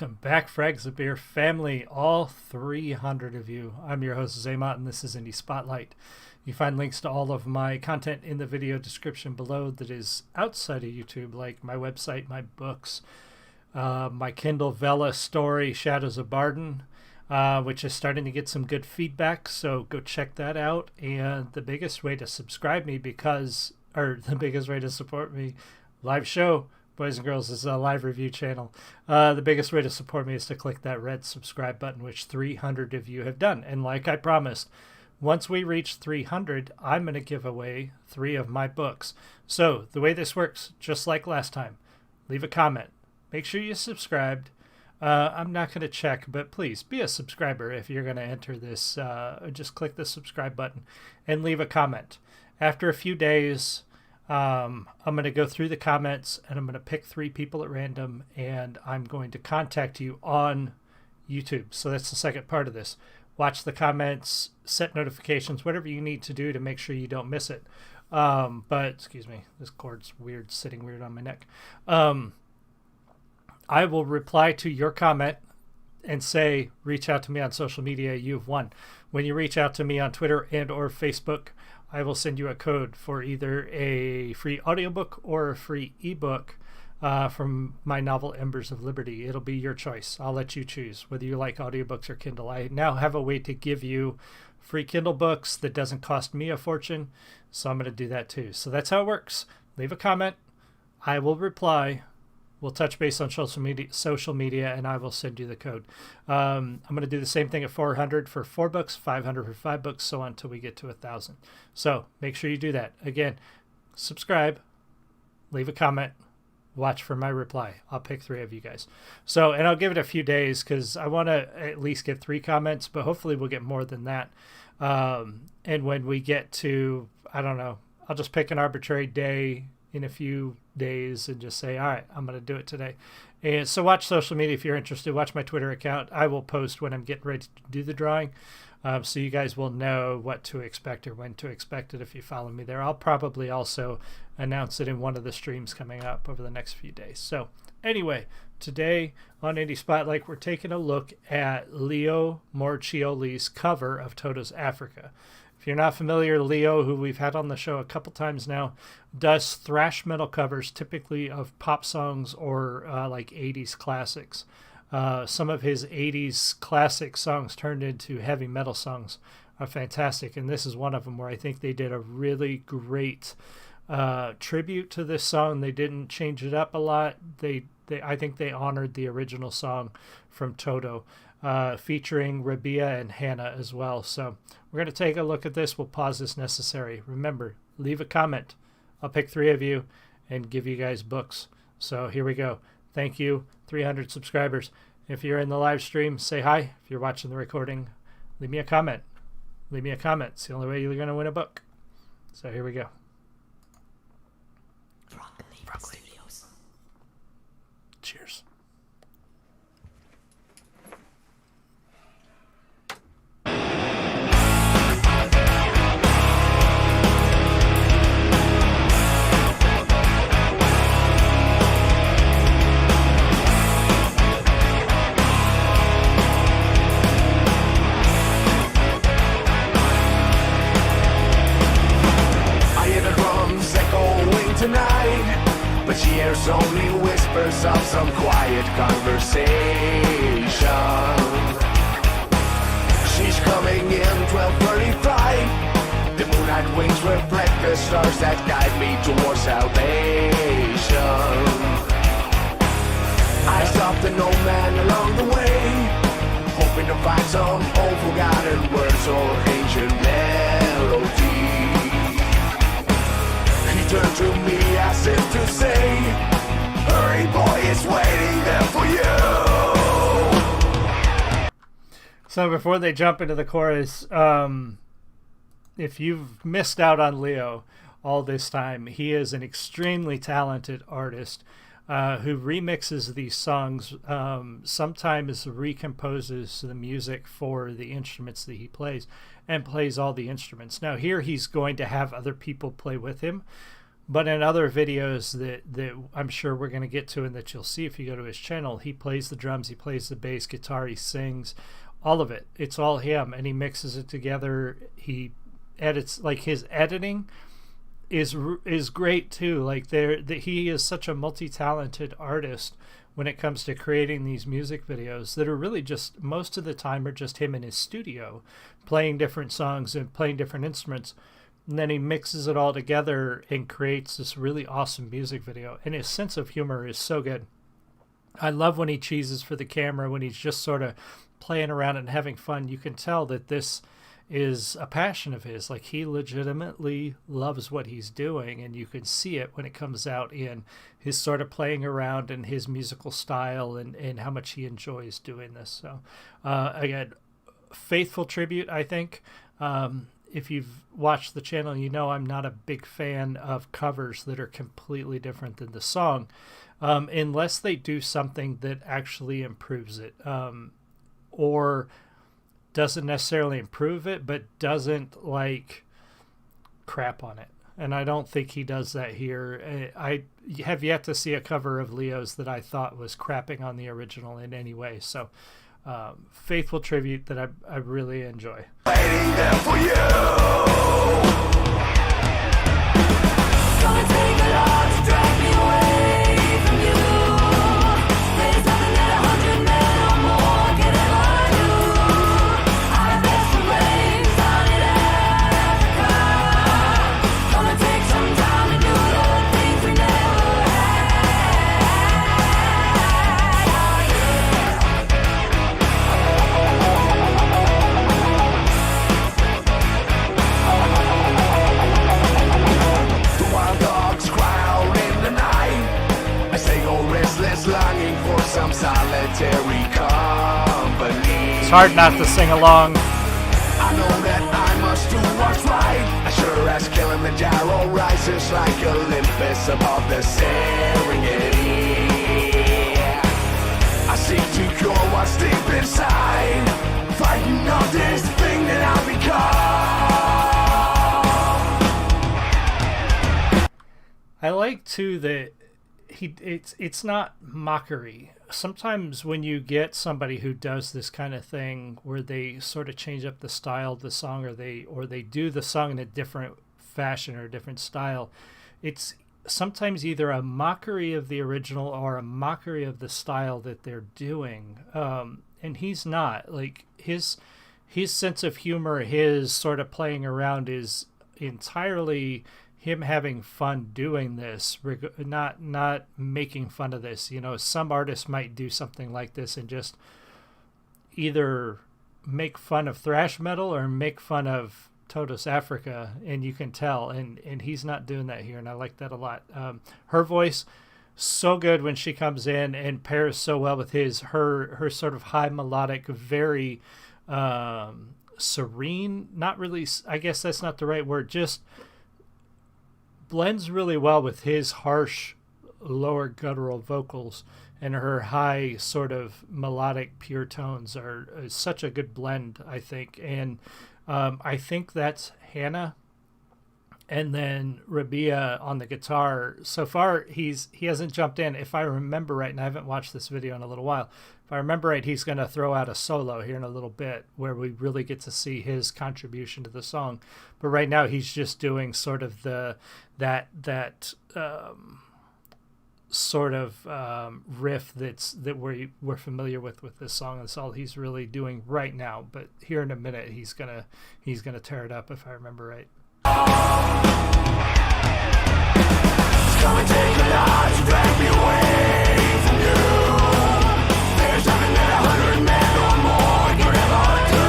Welcome back, Frags of Beer family, all 300 of you. I'm your host, Zaymot, and this is Indie Spotlight. You find links to all of my content in the video description below that is outside of YouTube, like my website, my books, my Kindle Vella story, Shadows of Barden, which is starting to get some good feedback, so go check that out. And the biggest way to subscribe me the biggest way to support me, live show, Boys and Girls, is a live review channel. The biggest way to support me is to click that red subscribe button, which 300 of you have done. And like I promised, once we reach 300, I'm going to give away 3 of my books. So the way this works, just like last time, leave a comment. Make sure you subscribed. I'm not going to check, but please be a subscriber if you're going to enter this. Just click the subscribe button and leave a comment. After a few days, I'm going to go through the comments and I'm going to pick 3 people at random and I'm going to contact you on YouTube. So that's the second part of this. Watch the comments, set notifications, whatever you need to do to make sure you don't miss it. But excuse me, this cord's weird, sitting weird on my neck. I will reply to your comment and say, reach out to me on social media, you've won. When you reach out to me on Twitter and or Facebook, I will send you a code for either a free audiobook or a free ebook from my novel Embers of Liberty. It'll be your choice. I'll let you choose whether you like audiobooks or Kindle. I now have a way to give you free Kindle books that doesn't cost me a fortune, so I'm going to do that too. So that's how it works. Leave a comment. I will reply. We'll touch base on social media, and I will send you the code. I'm going to do the same thing at 400 for 4 books, 500 for 5 books, so on until we get to 1,000. So make sure you do that. Again, subscribe, leave a comment, watch for my reply. I'll pick 3 of you guys. So, and I'll give it a few days because I want to at least get 3 comments, but hopefully we'll get more than that. And when we get to, I don't know, I'll just pick an arbitrary day in a few days and just say, all right, I'm going to do it today. And so watch social media if you're interested. Watch my Twitter account. I will post when I'm getting ready to do the drawing, so you guys will know what to expect or when to expect it if you follow me there. I'll probably also announce it in one of the streams coming up over the next few days. So anyway, today on Indie Spotlight, we're taking a look at Leo Moracchioli's cover of Toto's Africa. If you're not familiar, Leo, who we've had on the show a couple times now, does thrash metal covers, typically of pop songs or like 80s classics. Some of his 80s classic songs turned into heavy metal songs are fantastic, and this is one of them where I think they did a really great tribute to this song. They didn't change it up a lot. I think they honored the original song from Toto, featuring Rabea and Hannah as well. So we're going to take a look at this. We'll pause as necessary. Remember, leave a comment. I'll pick 3 of you and give you guys books. So here we go. Thank you, 300 subscribers. If you're in the live stream, say hi. If you're watching the recording, leave me a comment. Leave me a comment. It's the only way you're going to win a book. So here we go. Studios. Cheers. Tonight, but she hears only whispers of some quiet conversation. She's coming in 12:35. The moonlight wings reflect the stars that guide me towards salvation. I stopped an old man along the way, hoping to find some old forgotten words or ancient melody. Turn to me as if to say, hurry boy, it's waiting there for you. So before they jump into the chorus, if you've missed out on Leo all this time, he is an extremely talented artist who remixes these songs, sometimes recomposes the music for the instruments that he plays, and plays all the instruments. Now here he's going to have other people play with him, But in other videos that I'm sure we're going to get to and that you'll see if you go to his channel, he plays the drums, he plays the bass guitar, he sings, all of it. It's all him, and he mixes it together. He edits, like his editing is great too. Like he is such a multi-talented artist when it comes to creating these music videos that are really just, most of the time, are just him in his studio playing different songs and playing different instruments. And then he mixes it all together and creates this really awesome music video. And his sense of humor is so good. I love when he cheeses for the camera, when he's just sort of playing around and having fun. You can tell that this is a passion of his. Like, he legitimately loves what he's doing, and you can see it when it comes out in his sort of playing around and his musical style and how much he enjoys doing this. So again, faithful tribute, I think. If you've watched the channel, you know I'm not a big fan of covers that are completely different than the song, unless they do something that actually improves it, or doesn't necessarily improve it, but doesn't like crap on it. And I don't think he does that here. I have yet to see a cover of Leo's that I thought was crapping on the original in any way. So faithful tribute that I really enjoy. Waiting there for you. Come and take it all to drag me away from you. There's nothing that 100 men or more can ever do. I best remains on in Africa. Gonna take some time to do the things we never longing for some solitary company. It's hard not to sing along. I know that I must do what's right. I sure as Kilimanjaro rises like Olympus above the Serengeti. I seek to cure what's deep inside, fighting all this thing that I've become. I like too that it's not mockery. Sometimes when you get somebody who does this kind of thing where they sort of change up the style of the song, or they do the song in a different fashion or a different style, it's sometimes either a mockery of the original or a mockery of the style that they're doing. And he's not. Like, his sense of humor, his sort of playing around is entirely him having fun doing this, not making fun of this. You know, some artists might do something like this and just either make fun of thrash metal or make fun of Toto's Africa, and you can tell, and he's not doing that here, and I like that a lot. Her voice, so good when she comes in and pairs so well with her sort of high melodic, very serene, not really, I guess that's not the right word, just blends really well with his harsh lower guttural vocals, and her high sort of melodic pure tones are such a good blend, I think. And I think that's Hannah, and then Rabea on the guitar. So far he hasn't jumped in, if I remember right, and I haven't watched this video in a little while. If I remember right, he's going to throw out a solo here in a little bit where we really get to see his contribution to the song. But right now he's just doing sort of that sort of riff that we're familiar with this song. That's all he's really doing right now. But here in a minute he's gonna tear it up, if I remember right. Come and take a lot to drag me away from you. There's nothing that 100 men or more can ever do.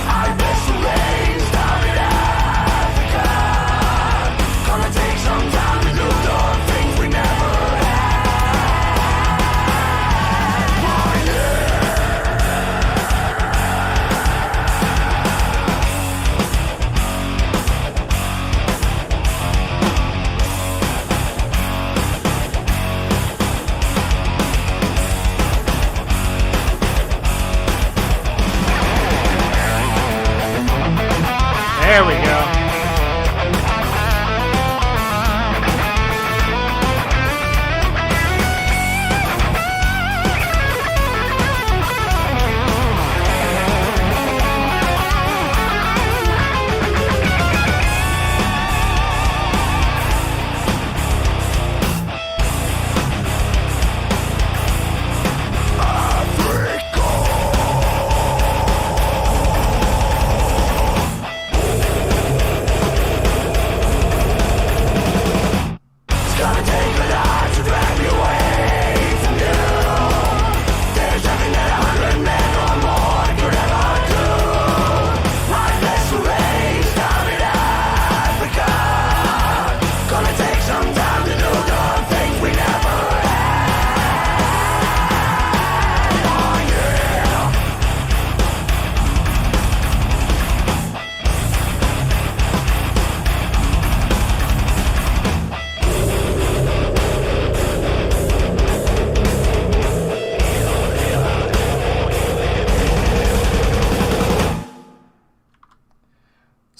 I best raised down in Africa. Gonna take some time to do the things we never had. Oh yeah. There we go.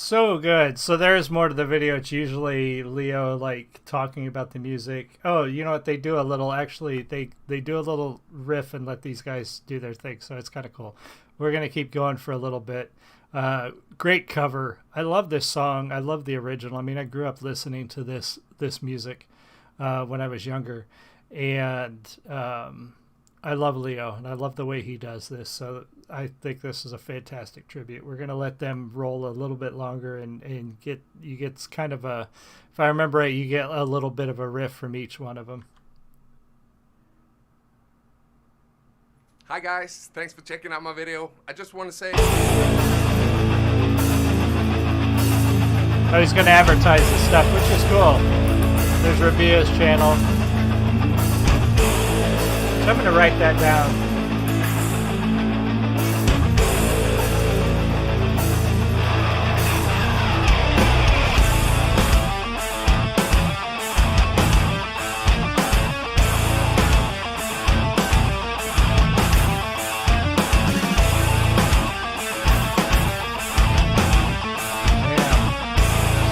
So good. So there's more to the video. It's usually Leo like talking about the music. Oh, you know what? They do a little, actually, they do a little riff and let these guys do their thing. So it's kind of cool. We're going to keep going for a little bit. Great cover. I love this song. I love the original. I mean, I grew up listening to this music when I was younger. And I love Leo, and I love the way he does this. So I think this is a fantastic tribute. We're going to let them roll a little bit longer and get kind of a, if I remember right, you get a little bit of a riff from each one of them. Hi guys, thanks for checking out my video. I just want to say... Oh, he's going to advertise this stuff, which is cool. There's Rabea's channel. So I'm going to write that down.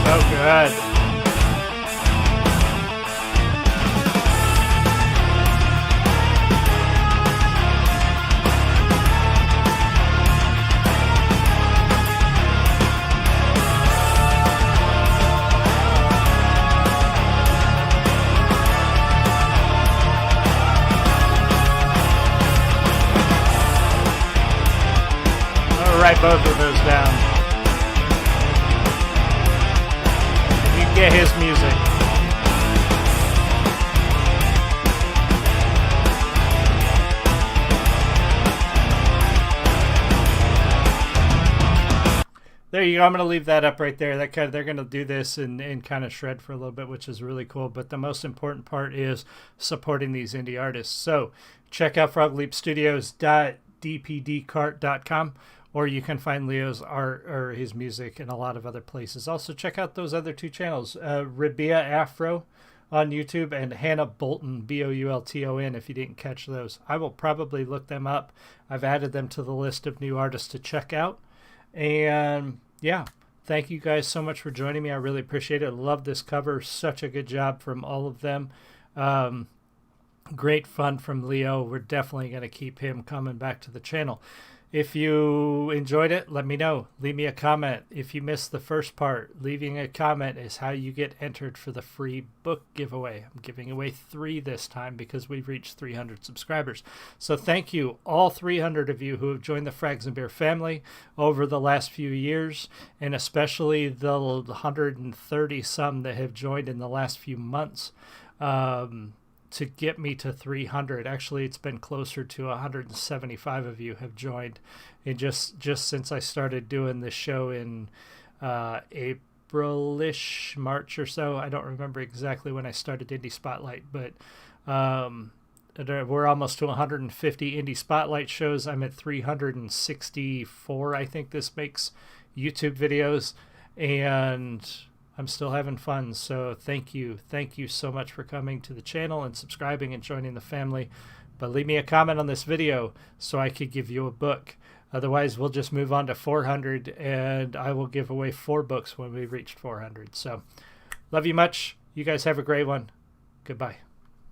So good. I'll write both of those down. Get his music. There you go. I'm going to leave that up right there. That kind of, they're going to do this and kind of shred for a little bit, which is really cool. But the most important part is supporting these indie artists. So check out frogleapstudios.dpdcart.com. Or you can find Leo's art or his music in a lot of other places. Also, check out those other two channels, Rabea Afro on YouTube and Hannah Bolton, Boulton, if you didn't catch those. I will probably look them up. I've added them to the list of new artists to check out. And yeah, thank you guys so much for joining me. I really appreciate it. I love this cover. Such a good job from all of them. Great fun from Leo. We're definitely going to keep him coming back to the channel. If you enjoyed it, let me know. Leave me a comment. If you missed the first part, leaving a comment is how you get entered for the free book giveaway. I'm giving away 3 this time because we've reached 300 subscribers. So thank you, all 300 of you who have joined the Frags and Beer family over the last few years, and especially the 130 some that have joined in the last few months. To get me to 300. Actually, it's been closer to 175 of you have joined. And just since I started doing this show in April-ish, March or so. I don't remember exactly when I started Indie Spotlight, but we're almost to 150 Indie Spotlight shows. I'm at 364, I think this makes, YouTube videos. And I'm still having fun, so thank you so much for coming to the channel and subscribing and joining the family. But leave me a comment on this video so I could give you a book. Otherwise, we'll just move on to 400, and I will give away 4 books when we reach 400. So love you much. You guys have a great one. Goodbye.